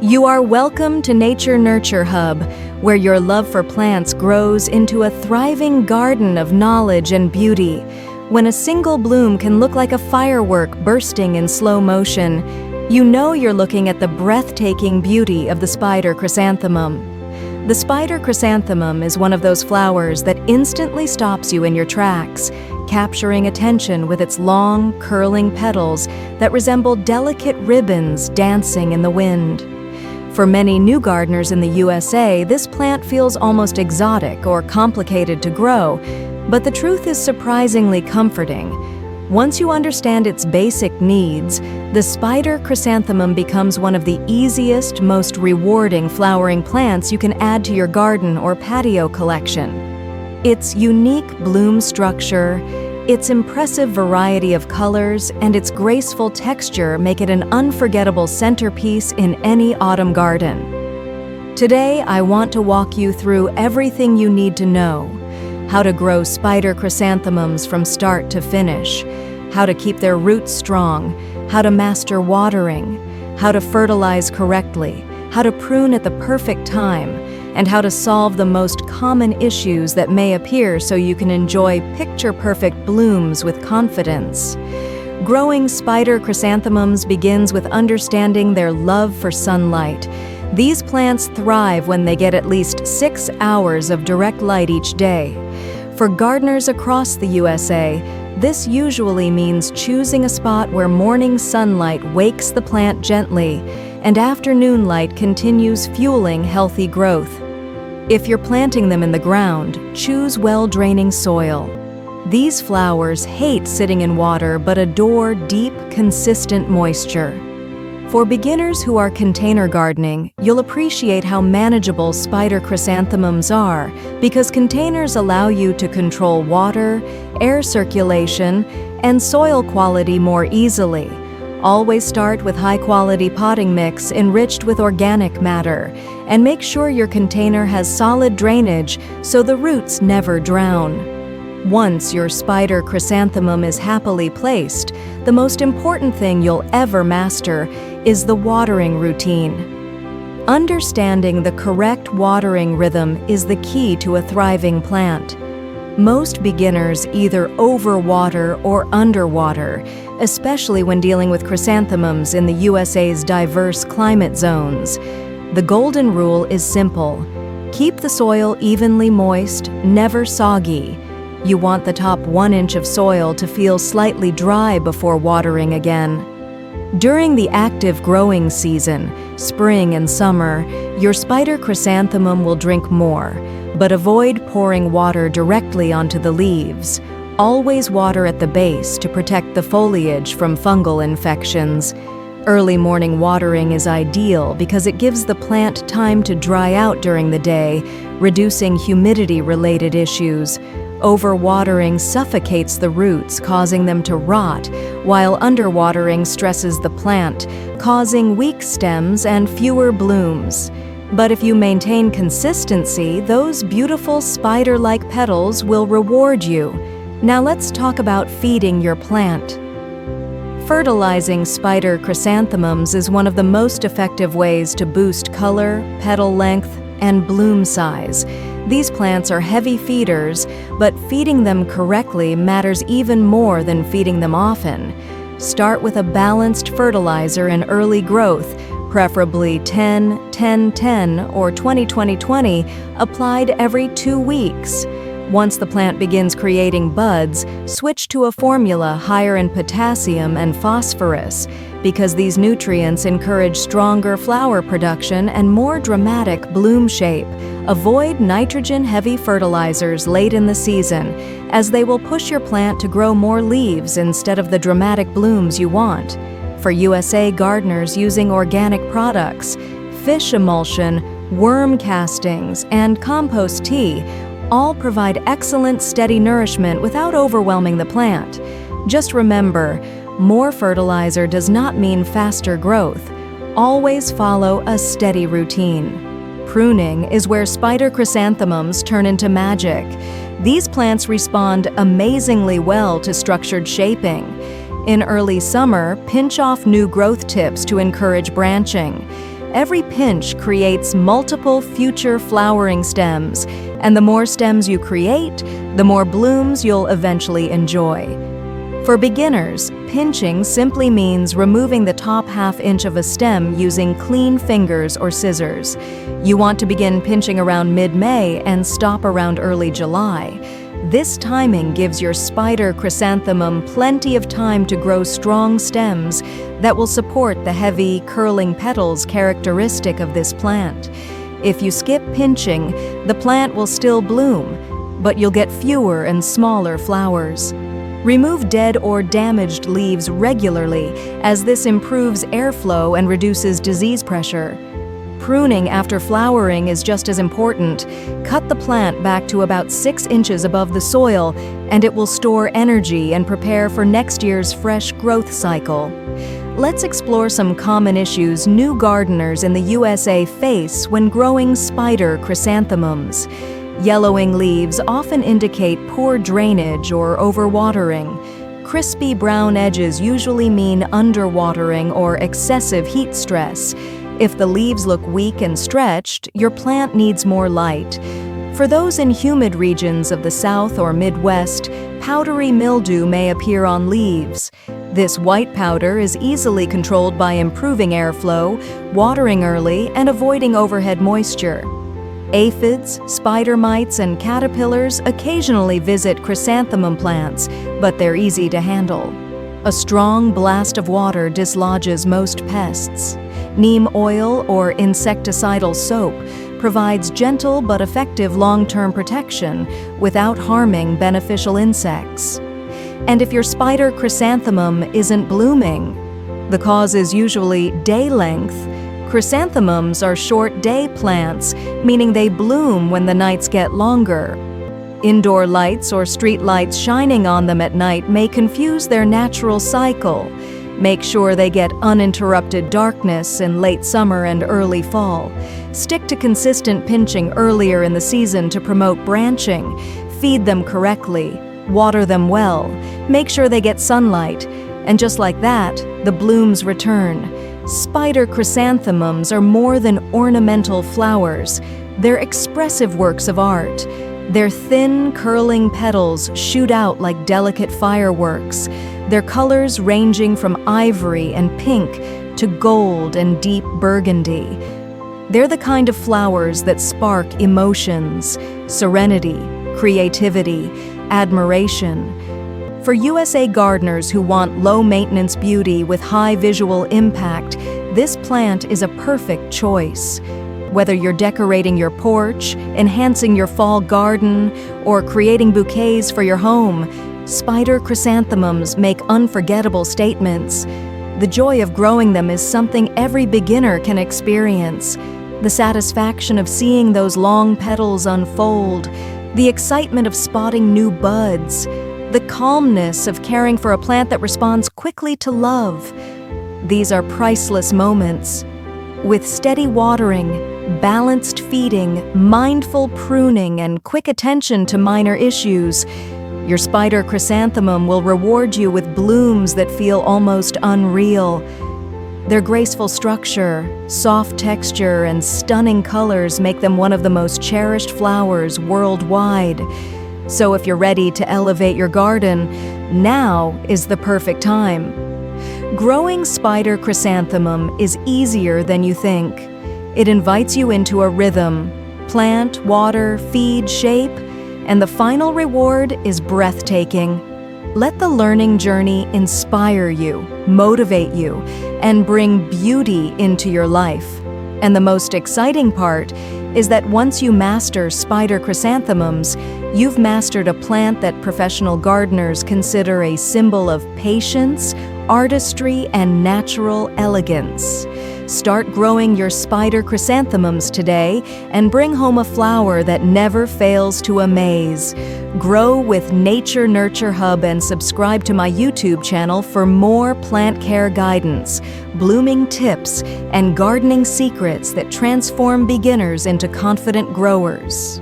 You are welcome to Nature Nurture Hub, where your love for plants grows into a thriving garden of knowledge and beauty. When a single bloom can look like a firework bursting in slow motion, you know you're looking at the breathtaking beauty of the spider chrysanthemum. The spider chrysanthemum is one of those flowers that instantly stops you in your tracks, capturing attention with its long, curling petals that resemble delicate ribbons dancing in the wind. For many new gardeners in the USA, this plant feels almost exotic or complicated to grow, but the truth is surprisingly comforting. Once you understand its basic needs, the spider chrysanthemum becomes one of the easiest, most rewarding flowering plants you can add to your garden or patio collection. Its unique bloom structure, its impressive variety of colors, and its graceful texture make it an unforgettable centerpiece in any autumn garden. Today, I want to walk you through everything you need to know: how to grow spider chrysanthemums from start to finish, how to keep their roots strong, how to master watering, how to fertilize correctly, how to prune at the perfect time, and how to solve the most common issues that may appear so you can enjoy picture-perfect blooms with confidence. Growing spider chrysanthemums begins with understanding their love for sunlight. These plants thrive when they get at least 6 hours of direct light each day. For gardeners across the USA, this usually means choosing a spot where morning sunlight wakes the plant gently and afternoon light continues fueling healthy growth. If you're planting them in the ground, choose well-draining soil. These flowers hate sitting in water but adore deep, consistent moisture. For beginners who are container gardening, you'll appreciate how manageable spider chrysanthemums are because containers allow you to control water, air circulation, and soil quality more easily. Always start with high-quality potting mix enriched with organic matter, and make sure your container has solid drainage so the roots never drown. Once your spider chrysanthemum is happily placed, the most important thing you'll ever master is the watering routine. Understanding the correct watering rhythm is the key to a thriving plant. Most beginners either overwater or underwater, especially when dealing with chrysanthemums in the USA's diverse climate zones. The golden rule is simple: keep the soil evenly moist, never soggy. You want the top 1 inch of soil to feel slightly dry before watering again. During the active growing season, spring and summer, your spider chrysanthemum will drink more, but avoid pouring water directly onto the leaves. Always water at the base to protect the foliage from fungal infections. Early morning watering is ideal because it gives the plant time to dry out during the day, reducing humidity-related issues. Overwatering suffocates the roots, causing them to rot, while underwatering stresses the plant, causing weak stems and fewer blooms. But if you maintain consistency, those beautiful spider-like petals will reward you. Now let's talk about feeding your plant. Fertilizing spider chrysanthemums is one of the most effective ways to boost color, petal length, and bloom size. These plants are heavy feeders, but feeding them correctly matters even more than feeding them often. Start with a balanced fertilizer in early growth, preferably 10-10-10 or 20-20-20, applied every 2 weeks. Once the plant begins creating buds, switch to a formula higher in potassium and phosphorus, because these nutrients encourage stronger flower production and more dramatic bloom shape. Avoid nitrogen-heavy fertilizers late in the season, as they will push your plant to grow more leaves instead of the dramatic blooms you want. For USA gardeners using organic products, fish emulsion, worm castings, and compost tea all provide excellent steady nourishment without overwhelming the plant. Just remember, more fertilizer does not mean faster growth. Always follow a steady routine. Pruning is where spider chrysanthemums turn into magic. These plants respond amazingly well to structured shaping. In early summer, pinch off new growth tips to encourage branching. Every pinch creates multiple future flowering stems, and the more stems you create, the more blooms you'll eventually enjoy. For beginners, pinching simply means removing the top half-inch of a stem using clean fingers or scissors. You want to begin pinching around mid-May and stop around early July. This timing gives your spider chrysanthemum plenty of time to grow strong stems that will support the heavy, curling petals characteristic of this plant. If you skip pinching, the plant will still bloom, but you'll get fewer and smaller flowers. Remove dead or damaged leaves regularly, as this improves airflow and reduces disease pressure. Pruning after flowering is just as important. Cut the plant back to about 6 inches above the soil, and it will store energy and prepare for next year's fresh growth cycle. Let's explore some common issues new gardeners in the USA face when growing spider chrysanthemums. Yellowing leaves often indicate poor drainage or overwatering. Crispy brown edges usually mean underwatering or excessive heat stress. If the leaves look weak and stretched, your plant needs more light. For those in humid regions of the South or Midwest, powdery mildew may appear on leaves. This white powder is easily controlled by improving airflow, watering early, and avoiding overhead moisture. Aphids, spider mites, and caterpillars occasionally visit chrysanthemum plants, but they're easy to handle. A strong blast of water dislodges most pests. Neem oil or insecticidal soap provides gentle but effective long-term protection without harming beneficial insects. And if your spider chrysanthemum isn't blooming, the cause is usually day length. Chrysanthemums are short day plants, meaning they bloom when the nights get longer. Indoor lights or street lights shining on them at night may confuse their natural cycle. Make sure they get uninterrupted darkness in late summer and early fall. Stick to consistent pinching earlier in the season to promote branching. Feed them correctly. Water them well. Make sure they get sunlight. And just like that, the blooms return. Spider chrysanthemums are more than ornamental flowers. They're expressive works of art. Their thin, curling petals shoot out like delicate fireworks, their colors ranging from ivory and pink to gold and deep burgundy. They're the kind of flowers that spark emotions, serenity, creativity, admiration. For USA gardeners who want low-maintenance beauty with high visual impact, this plant is a perfect choice. Whether you're decorating your porch, enhancing your fall garden, or creating bouquets for your home, spider chrysanthemums make unforgettable statements. The joy of growing them is something every beginner can experience. The satisfaction of seeing those long petals unfold, the excitement of spotting new buds, the calmness of caring for a plant that responds quickly to love. These are priceless moments. With steady watering, balanced feeding, mindful pruning, and quick attention to minor issues, your spider chrysanthemum will reward you with blooms that feel almost unreal. Their graceful structure, soft texture, and stunning colors make them one of the most cherished flowers worldwide. So if you're ready to elevate your garden, now is the perfect time. Growing spider chrysanthemum is easier than you think. It invites you into a rhythm: plant, water, feed, shape, and the final reward is breathtaking. Let the learning journey inspire you, motivate you, and bring beauty into your life. And the most exciting part is that once you master spider chrysanthemums, you've mastered a plant that professional gardeners consider a symbol of patience, artistry, and natural elegance. Start growing your spider chrysanthemums today and bring home a flower that never fails to amaze. Grow with Nature Nurture Hub and subscribe to my YouTube channel for more plant care guidance, blooming tips, and gardening secrets that transform beginners into confident growers.